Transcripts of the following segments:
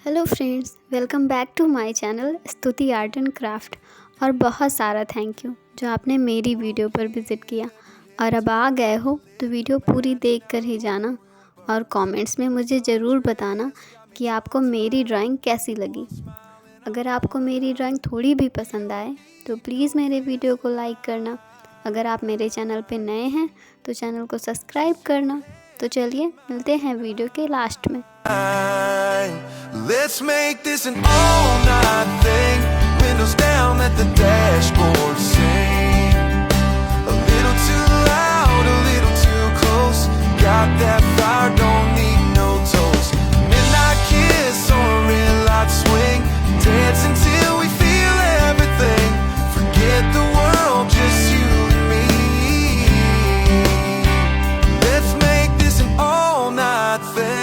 Hello friends, welcome back to my channel Stuti art and craft. और बहुत सारा thank you जो आपने मेरी वीडियो पर विज़िट किया। और अब आ गए हो तो वीडियो पूरी देख कर ही जाना और कमेंट्स में मुझे ज़रूर बताना कि आपको मेरी ड्राइंग कैसी लगी। अगर आपको मेरी ड्राइंग थोड़ी भी पसंद आए तो प्लीज़ मेरे वीडियो को लाइक करना। अगर आप मेरे चैनल पे नए हैं तो चैनल को सब्सक्राइब करना। तो चलिए मिलते हैं वीडियो के लास्ट में। Let's make this an all-night thing. Windows down, let the dashboard sing. A little too loud, a little too close. Got that fire, don't need no toast. Midnight kiss on a red light swing. Dance until we feel everything. Forget the world, just you and me. Let's make this an all-night thing.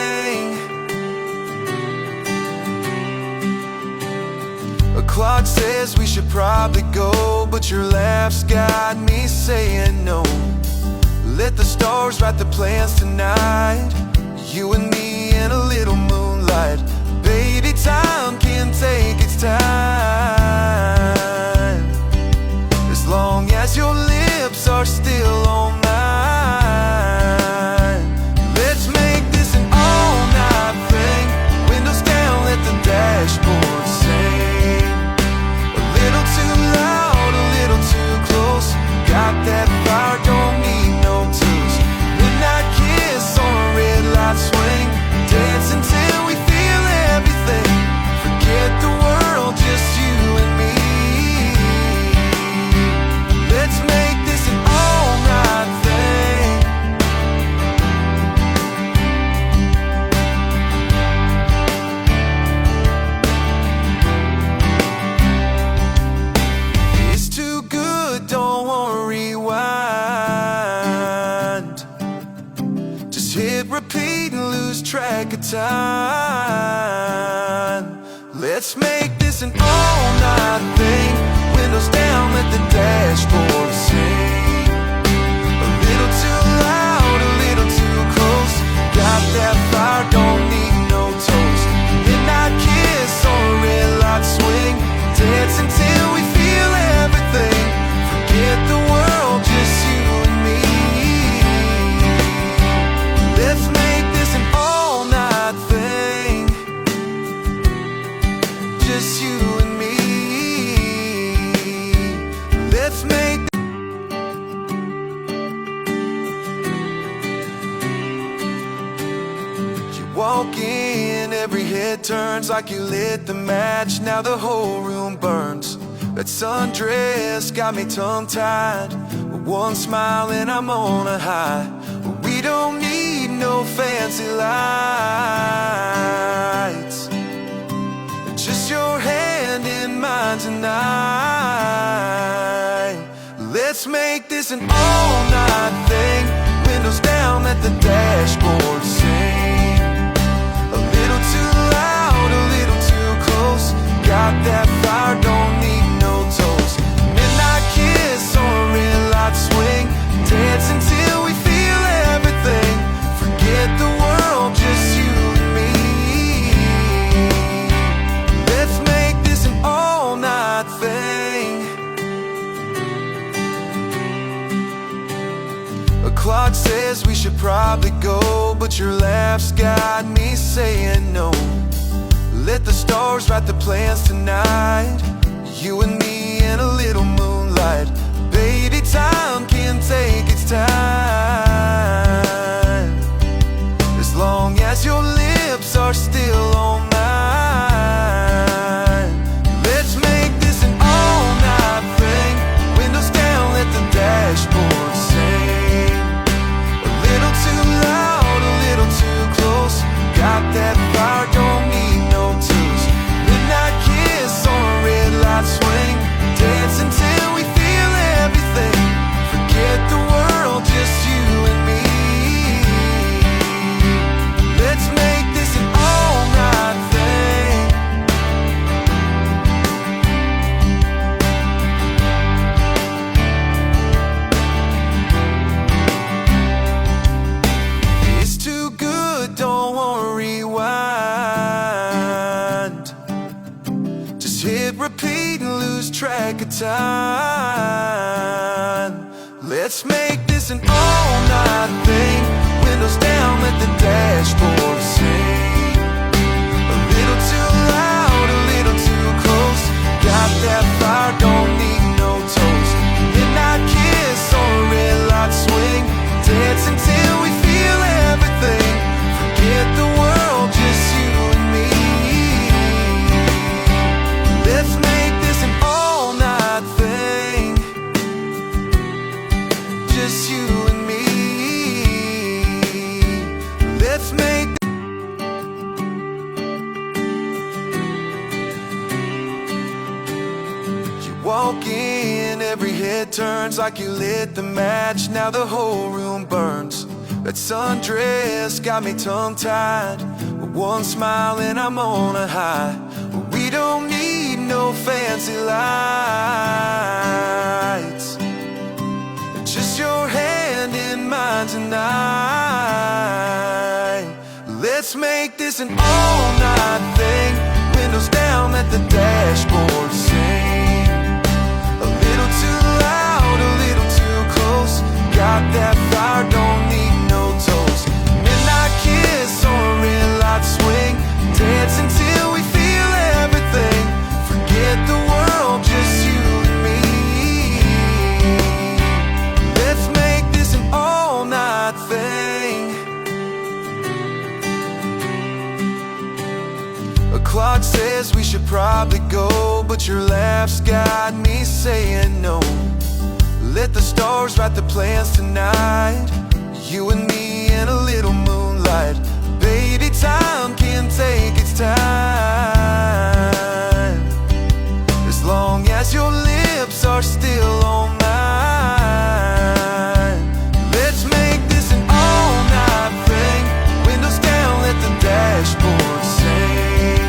The clock says we should probably go, but your laugh's got me saying no. Let the stars write the plans tonight. You and me in a little moonlight. Baby, time can take its time. As long as your lips are still on mine. Let's make this an all-night thing. Windows down, let the dashboard sing. A little too loud, a little too close. Got that fire, don't need no tools. Midnight kiss on a red light swing. Dance until we feel everything. Forget the world, just you and me. Let's make this an all-night thing. It's too good, don't wanna rewind. Just hit repeat and lose track of time. Let's make this an all-night thing. Windows down, let the dashboard sing. A little too loud, a little too close. Got that fire, don't need no toast. Midnight kiss on a red light swing. Dance until we feel everything. Forget the world, just you and me. Let's make this an all-night thing. Just you and me. Let's make You walk in, every head turns like you lit the match. Now the whole room burns. That sundress got me tongue-tied. One smile and I'm on a high. We don't need no fancy lights. Just your hand in mine tonight. Let's make this an all-night thing. Windows down, let the dashboard sing. A little too loud, a little too close. Got that fire, don't need no toast. Midnight kiss on a red light swing. Dance until we feel everything. Forget the world, just you and me. Let's make this an all-night thing. The clock says we should probably go, but your laugh's got me saying no. Let the stars write the plans tonight. You and me in a little moonlight. Baby, time can take its time. As long as your lips are still on mine. Let's make this an all-night thing. Windows down, let the dashboard sing. A little too loud, a little too close. Got that fire, don't need no tools. Midnight kiss on a red light swing. Dance until we feel everything. Forget the world, just you and me. Let's make this an all repeat, and lose track of time. Let's make this an all-night thing. Windows down, let the dashboard sing. A little too loud, a little too close. Got that fire, don't need no toast. Midnight kiss on a red light swing. Dance until we feel everything. Forget the world, just you and me. Let's make this an all-night thing. Just you and me. Let's make. You walk in, every head turns like you lit the match. Now the whole room burns. That sundress got me tongue-tied. One smile and I'm on a high. We don't need no fancy lights. Just your hand in mine tonight. Let's make this an all-night thing. Windows down, let the dashboard sing. A little too loud, a little too close. Got that fire, don't need no toast. Midnight kiss on a red light swing. Dance until we feel everything. Forget the world, just you and me. Let's make this an all-night thing. A clock says we should probably go, but your laugh's got me saying no. Let the stars write the plans tonight. You and me in a little moonlight. Baby, time can take its time. As long as your lips are still on mine. Let's make this an all-night thing. Windows down, let the dashboard sing.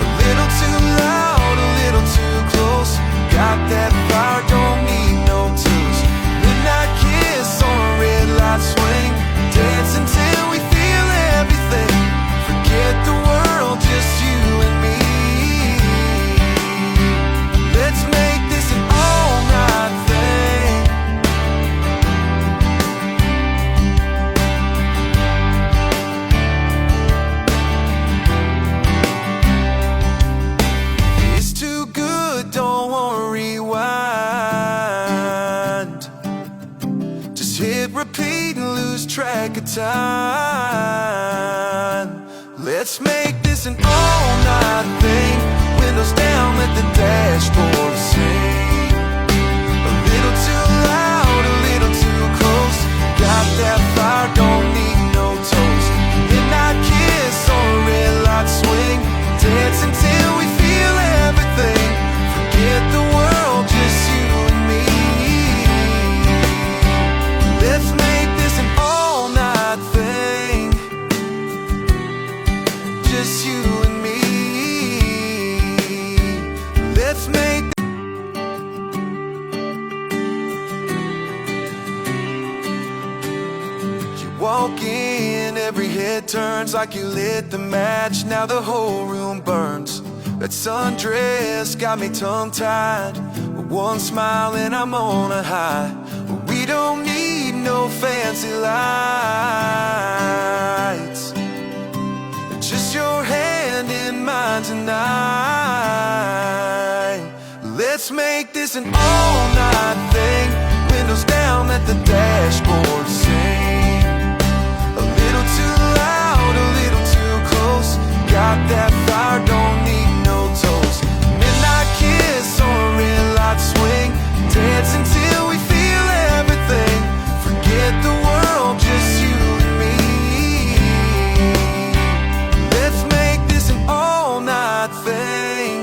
A little too loud, a little too close. Got that fire, don't need no tools. Midnight kiss on a red light swing. Dance until we feel everything. Forget the world, just you and me. Let's make this an all-night thing. It's too good, don't wanna rewind. Just hit repeat and lose track of time. Let's make this an all-night thing. Windows down, let the dashboard sing. A little too loud, a little too close. Got that fire, don't need no toast. Midnight kiss on a red light swing. Dance until we feel everything. Forget the world, just you and me. Let's make this an all-night thing. Just you and me. Let's make. You walk in, every head turns like you lit the match. Now the whole room burns. That sundress got me tongue-tied. One smile and I'm on a high. We don't need no fancy lights. Just your hand in mine tonight. Let's make this an all-night thing. Windows down, let the dashboard sing. A little too loud, a little too close. Got that fire, don't need no toast. Midnight kiss on a red light swing. Dance until we feel everything. Forget the world, just you and me. Let's make this an all-night thing.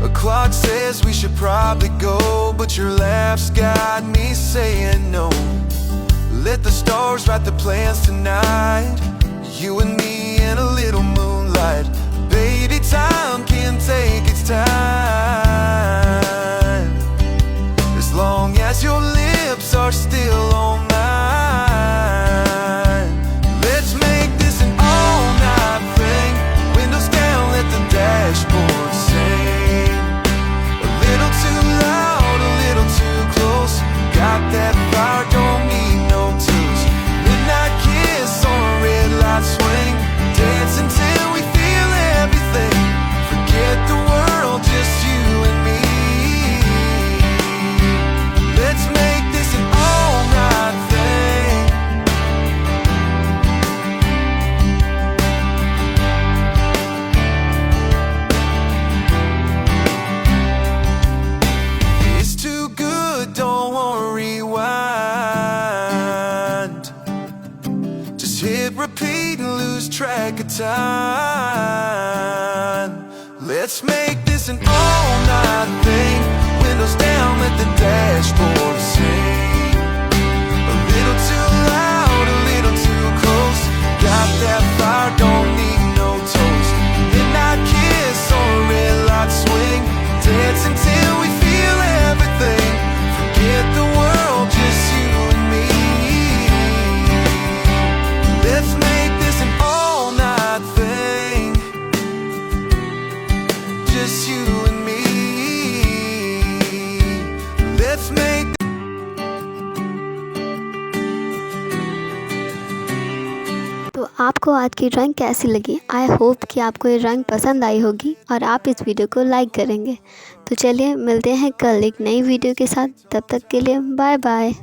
A clock says we should probably go, but your laugh's got me saying no. Let the stars write the plans tonight. You and me in a little moonlight. Baby, time can take its time. As long as your lips are still on mine. Let's make this an all-night thing. repeat and lose track of time. Let's make this an all-night thing. Windows down, let the dashboard sing. A little too loud, a little too close. Got that fire, don't need no toast. Midnight kiss or a red light swing. Dance until we feel everything. Forget the world, just you and me. Let's make this an all-night thing. Just you and me. Let's make तो आपको आज की drawing कैसी लगी? I hope कि आपको ये drawing पसंद आई होगी और आप इस वीडियो को लाइक करेंगे। तो चलिए मिलते हैं कल एक नई वीडियो के साथ। तब तक के लिए बाय बाय।